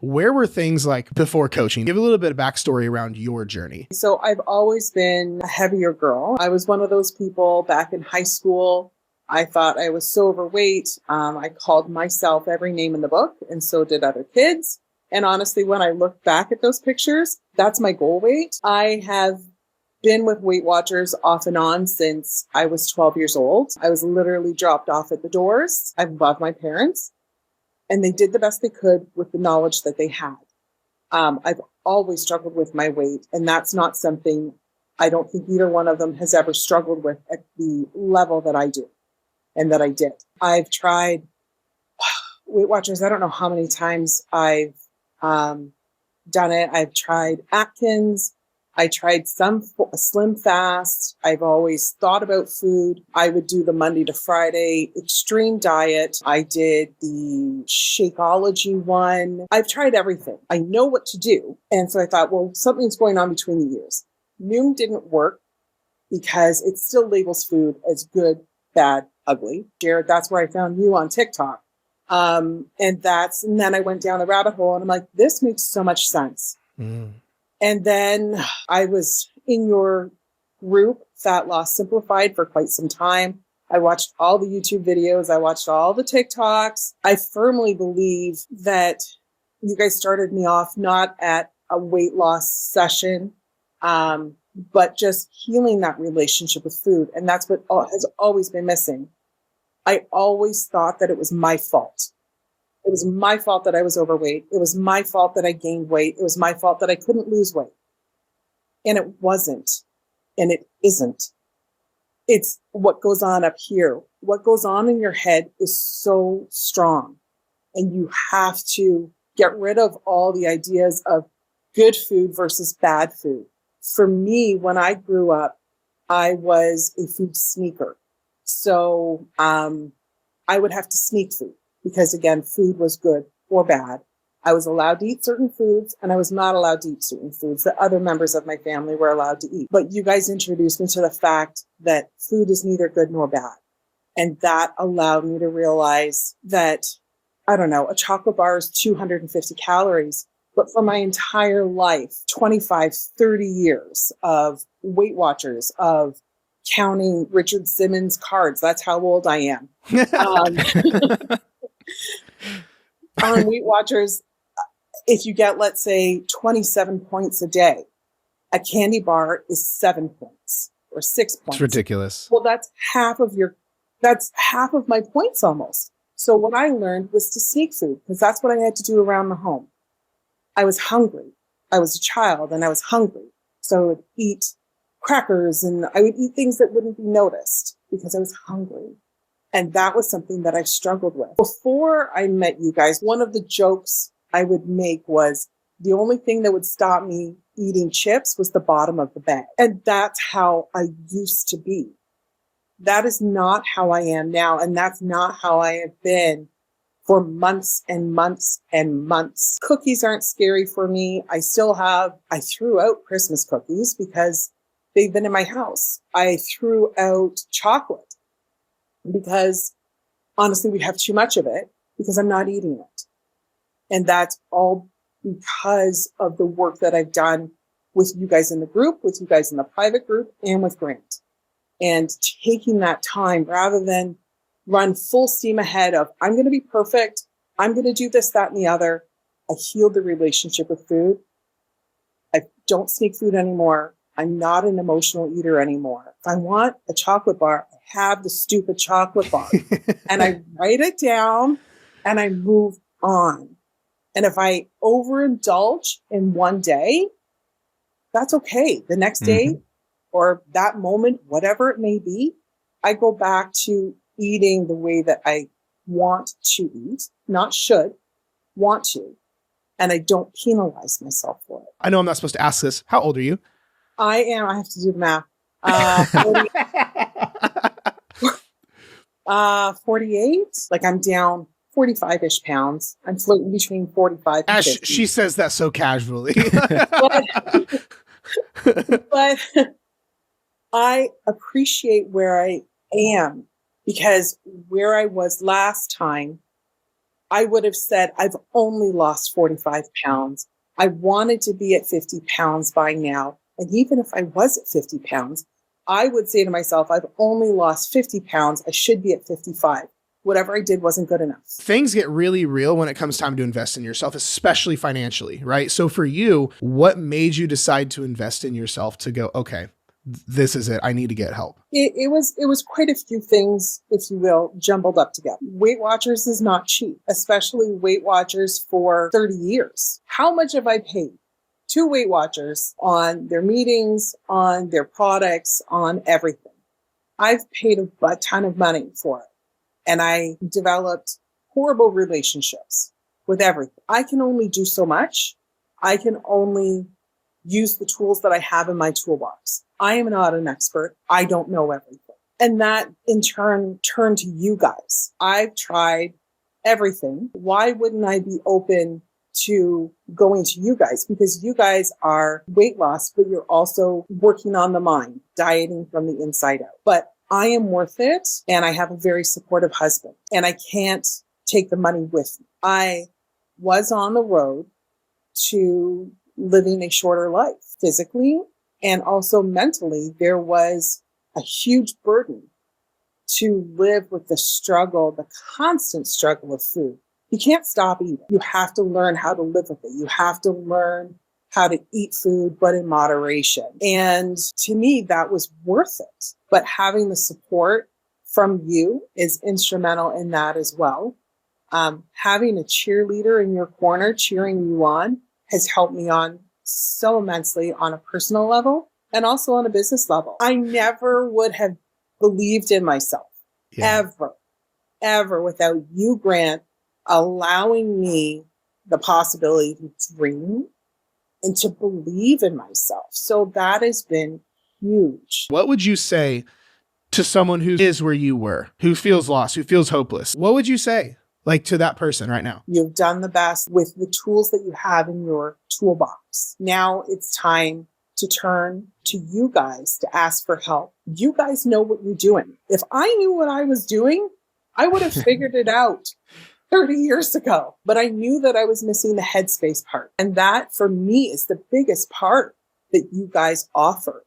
Where were things like before coaching? Give a little bit of backstory around your journey. So I've always been a heavier girl. I was one of those people back in high school. I thought I was so overweight. I called myself every name in the book, and so did other kids. And honestly, when I look back at those pictures, that's my goal weight. I have been with Weight Watchers off and on since I was 12 years old. I was literally dropped off at the doors. I loved my parents, and they did the best they could with the knowledge that they had. I've always struggled with my weight, and that's not something I don't think either one of them has ever struggled with at the level that I do and that I did. I've tried Weight Watchers. I don't know how many times I've done it. I've tried Atkins. I tried some Slim Fast. I've always thought about food. I would do the Monday to Friday extreme diet. I did the Shakeology one. I've tried everything. I know what to do. And so I thought, well, something's going on between the years. Noom didn't work because it still labels food as good, bad, ugly. Jared, that's where I found you on TikTok. And then I went down the rabbit hole and I'm like, this makes so much sense. Mm. And then I was in your group, Fat Loss Simplified, for quite some time. I watched all the YouTube videos. I watched all the TikToks. I firmly believe that you guys started me off not at a weight loss session, but just healing that relationship with food. And that's what has always been missing. I always thought that it was my fault. It was my fault that I was overweight. It was my fault that I gained weight. It was my fault that I couldn't lose weight. And it wasn't. And it isn't. It's what goes on up here. What goes on in your head is so strong. And you have to get rid of all the ideas of good food versus bad food. For me, when I grew up, I was a food sneaker. So I would have to sneak food. Because again, food was good or bad. I was allowed to eat certain foods and I was not allowed to eat certain foods that other members of my family were allowed to eat. But you guys introduced me to the fact that food is neither good nor bad. And that allowed me to realize that, I don't know, a chocolate bar is 250 calories. But for my entire life, 25, 30 years of Weight Watchers, of counting Richard Simmons cards, that's how old I am. On Weight Watchers, if you get, let's say, 27 points a day, a candy bar is 7 points or 6 points. It's ridiculous. Well, that's half of my points almost. So what I learned was to sneak food because that's what I had to do around the home. I was hungry. I was a child and I was hungry. So I would eat crackers and I would eat things that wouldn't be noticed because I was hungry. And that was something that I struggled with. Before I met you guys, one of the jokes I would make was the only thing that would stop me eating chips was the bottom of the bag. And that's how I used to be. That is not how I am now. And that's not how I have been for months and months and months. Cookies aren't scary for me. I threw out Christmas cookies because they've been in my house. I threw out chocolate because honestly, we have too much of it because I'm not eating it. And that's all because of the work that I've done with you guys in the group, with you guys in the private group, and with Grant. And taking that time rather than run full steam ahead of, I'm going to be perfect. I'm going to do this, that, and the other. I healed the relationship with food. I don't sneak food anymore. I'm not an emotional eater anymore. If I want a chocolate bar, I have the stupid chocolate bar. And I write it down and I move on. And if I overindulge in one day, that's okay. The next day or that moment, whatever it may be, I go back to eating the way that I want to eat, not should, want to. And I don't penalize myself for it. I know I'm not supposed to ask this. How old are you? I have to do the math. 48. Like I'm down 45-ish pounds. I'm floating between 45 and 50. She says that so casually. but I appreciate where I am because where I was last time, I would have said, I've only lost 45 pounds. I wanted to be at 50 pounds by now. And even if I was at 50 pounds, I would say to myself, I've only lost 50 pounds. I should be at 55. Whatever I did wasn't good enough. Things get really real when it comes time to invest in yourself, especially financially, right? So for you, what made you decide to invest in yourself to go, okay, this is it. I need to get help? It was quite a few things, if you will, jumbled up together. Weight Watchers is not cheap, especially Weight Watchers for 30 years. How much have I paid to Weight Watchers on their meetings, on their products, on everything? I've paid a ton of money for it. And I developed horrible relationships with everything. I can only do so much. I can only use the tools that I have in my toolbox. I am not an expert. I don't know everything. And that in turn turned to you guys. I've tried everything. Why wouldn't I be open to going to you guys? Because you guys are weight loss, but you're also working on the mind, dieting from the inside out. But I am worth it, and I have a very supportive husband, and I can't take the money with me. I was on the road to living a shorter life physically and also mentally. There was a huge burden to live with the struggle, the constant struggle of food. You can't stop eating. You have to learn how to live with it. You have to learn how to eat food, but in moderation. And to me, that was worth it. But having the support from you is instrumental in that as well. Having a cheerleader in your corner cheering you on has helped me on so immensely on a personal level and also on a business level. I never would have believed in myself, ever without you, Grant, allowing me the possibility to dream and to believe in myself. So that has been huge. What would you say to someone who is where you were, who feels lost, who feels hopeless? What would you say, like, to that person right now? You've done the best with the tools that you have in your toolbox. Now it's time to turn to you guys to ask for help. You guys know what you're doing. If I knew what I was doing, I would have figured it out 30 years ago. But I knew that I was missing the headspace part. And that for me is the biggest part that you guys offer.